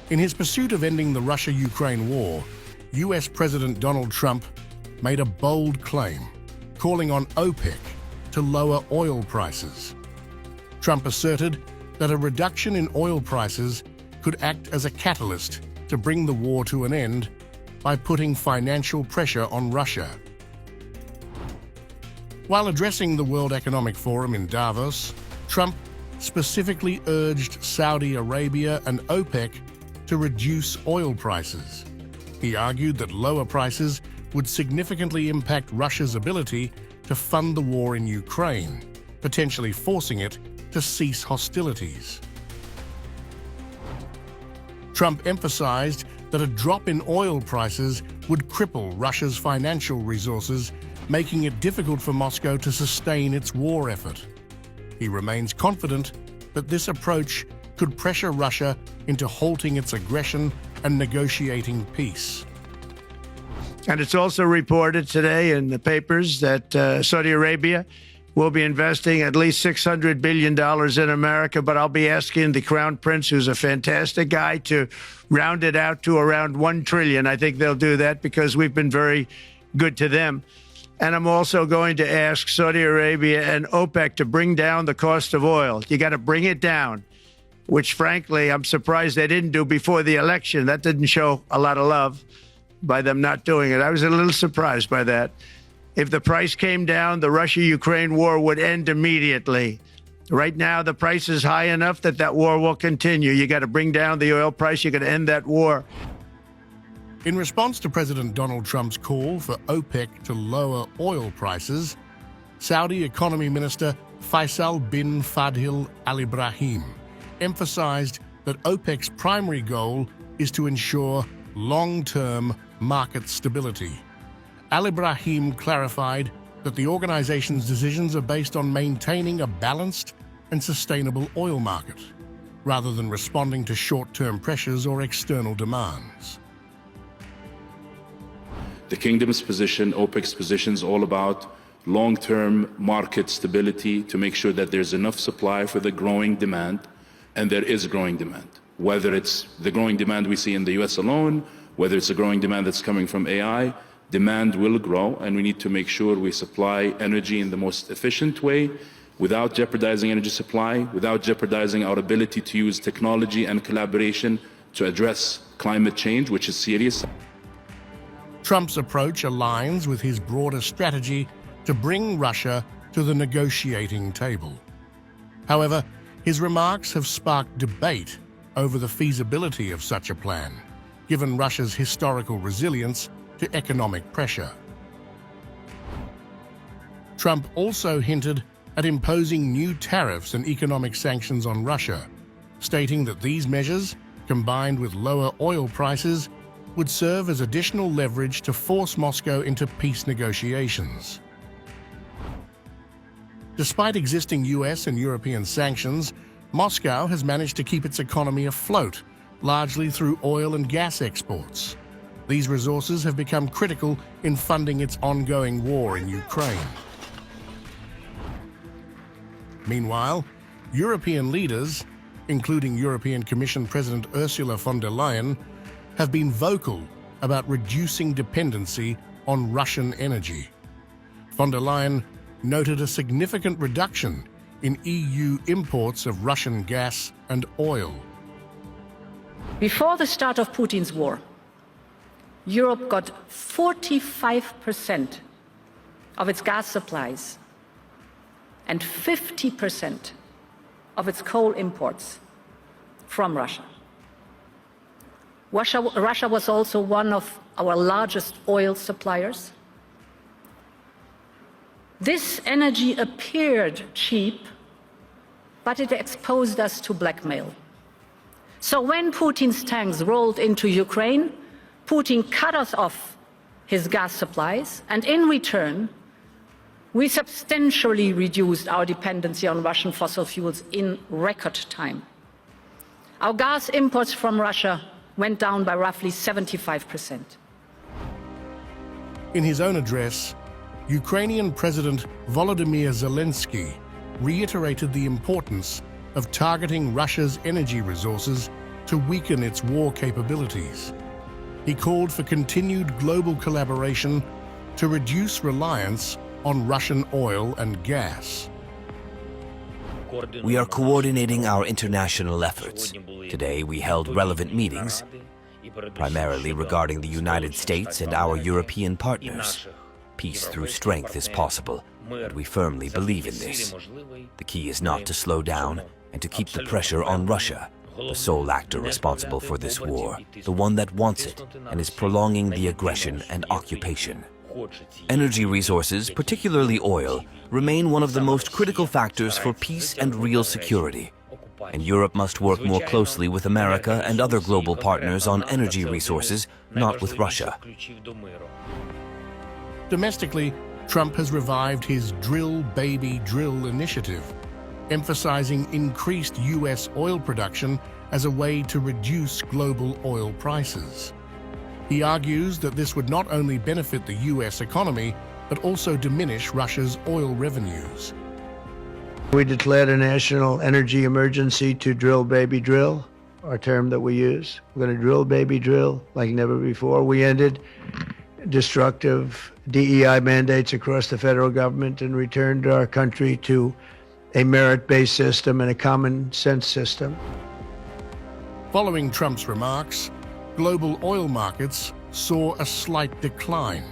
In his pursuit of ending the Russia-Ukraine war, US President Donald Trump made a bold claim, calling on OPEC to lower oil prices. Trump asserted that a reduction in oil prices could act as a catalyst to bring the war to an end by putting financial pressure on Russia. While addressing the World Economic Forum in Davos, Trump specifically urged Saudi Arabia and OPEC to reduce oil prices. He argued that lower prices would significantly impact Russia's ability to fund the war in Ukraine, potentially forcing it to cease hostilities. Trump emphasized that a drop in oil prices would cripple Russia's financial resources, making it difficult for Moscow to sustain its war effort. He remains confident that this approach could pressure Russia into halting its aggression and negotiating peace. And it's also reported today in the papers that Saudi Arabia will be investing at least $600 billion in America, but I'll be asking the Crown Prince, who's a fantastic guy, to round it out to around $1 trillion. I think they'll do that because we've been very good to them. And I'm also going to ask Saudi Arabia and OPEC to bring down the cost of oil. You got to bring it down, which, frankly, I'm surprised they didn't do before the election. That didn't show a lot of love by them not doing it. I was a little surprised by that. If the price came down, the Russia-Ukraine war would end immediately. Right now, the price is high enough that that war will continue. You got to bring down the oil price. You got to end that war. In response to President Donald Trump's call for OPEC to lower oil prices, Saudi Economy Minister Faisal bin Fadhil Alibrahim emphasized that OPEC's primary goal is to ensure long-term market stability. Alibrahim clarified that the organization's decisions are based on maintaining a balanced and sustainable oil market, rather than responding to short-term pressures or external demands. The Kingdom's position, OPEC's position, is all about long-term market stability to make sure that there's enough supply for the growing demand, and there is growing demand. Whether it's the growing demand we see in the US alone, whether it's a growing demand that's coming from AI, demand will grow, and we need to make sure we supply energy in the most efficient way without jeopardizing energy supply, without jeopardizing our ability to use technology and collaboration to address climate change, which is serious. Trump's approach aligns with his broader strategy to bring Russia to the negotiating table. However, his remarks have sparked debate over the feasibility of such a plan, given Russia's historical resilience to economic pressure. Trump also hinted at imposing new tariffs and economic sanctions on Russia, stating that these measures, combined with lower oil prices, would serve as additional leverage to force Moscow into peace negotiations. Despite existing US and European sanctions, Moscow has managed to keep its economy afloat, largely through oil and gas exports. These resources have become critical in funding its ongoing war in Ukraine. Meanwhile, European leaders, including European Commission President Ursula von der Leyen, have been vocal about reducing dependency on Russian energy. Von der Leyen noted a significant reduction in EU imports of Russian gas and oil. Before the start of Putin's war, Europe got 45% of its gas supplies and 50% of its coal imports from Russia. Russia was also one of our largest oil suppliers. This energy appeared cheap, but it exposed us to blackmail. So when Putin's tanks rolled into Ukraine, Putin cut us off his gas supplies, and in return, we substantially reduced our dependency on Russian fossil fuels in record time. Our gas imports from Russia went down by roughly 75%. In his own address, Ukrainian President Volodymyr Zelensky reiterated the importance of targeting Russia's energy resources to weaken its war capabilities. He called for continued global collaboration to reduce reliance on Russian oil and gas. We are coordinating our international efforts. Today we held relevant meetings, primarily regarding the United States and our European partners. Peace through strength is possible, and we firmly believe in this. The key is not to slow down and to keep the pressure on Russia, the sole actor responsible for this war, the one that wants it and is prolonging the aggression and occupation. Energy resources, particularly oil, remain one of the most critical factors for peace and real security. And Europe must work more closely with America and other global partners on energy resources, not with Russia. Domestically, Trump has revived his Drill Baby Drill initiative, emphasizing increased U.S. oil production as a way to reduce global oil prices. He argues that this would not only benefit the U.S. economy, but also diminish Russia's oil revenues. We declared a national energy emergency to drill, baby, drill, our term that we use. We're going to drill, baby, drill like never before. We ended destructive DEI mandates across the federal government and returned our country to a merit-based system and a common sense system. Following Trump's remarks, global oil markets saw a slight decline.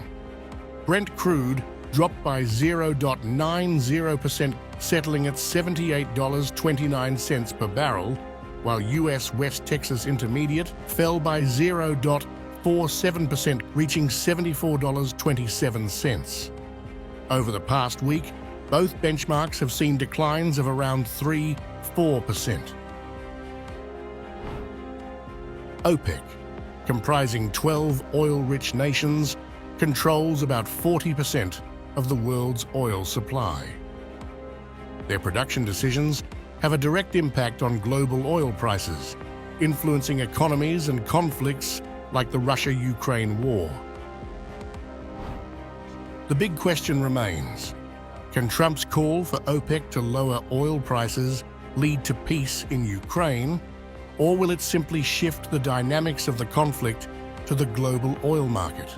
Brent crude dropped by 0.90%, settling at $78.29 per barrel, while U.S. West Texas Intermediate fell by 0.47%, reaching $74.27. Over the past week, both benchmarks have seen declines of around 3–4%. OPEC, comprising 12 oil-rich nations, controls about 40% of the world's oil supply. Their production decisions have a direct impact on global oil prices, influencing economies and conflicts like the Russia-Ukraine war. The big question remains: can Trump's call for OPEC to lower oil prices lead to peace in Ukraine, or will it simply shift the dynamics of the conflict to the global oil market?